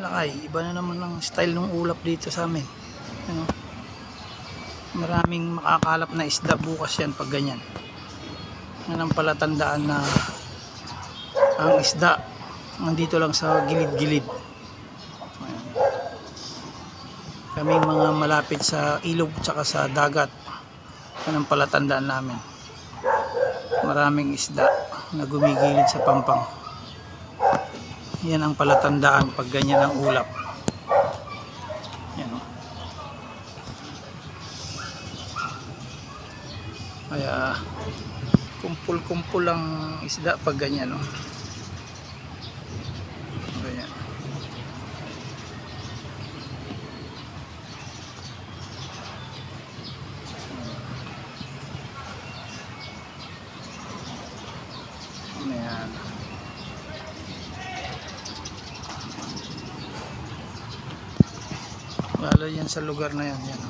lakay. Iba na naman ang style ng ulap dito sa amin. Ano? Maraming makakalap na isda bukas yan pag ganyan. Yan ang palatandaan na ang isda nandito lang sa gilid-gilid. Kaming mga malapit sa ilog tsaka sa dagat, yan ang palatandaan namin. Maraming isda na gumigilid sa pampang. Yan ang palatandaan pag ganyan ang ulap. Yan o. Kaya kumpul-kumpul ang isda pag ganyan o. Ganyan. Ayan. Lalo yan sa lugar na yan, yan.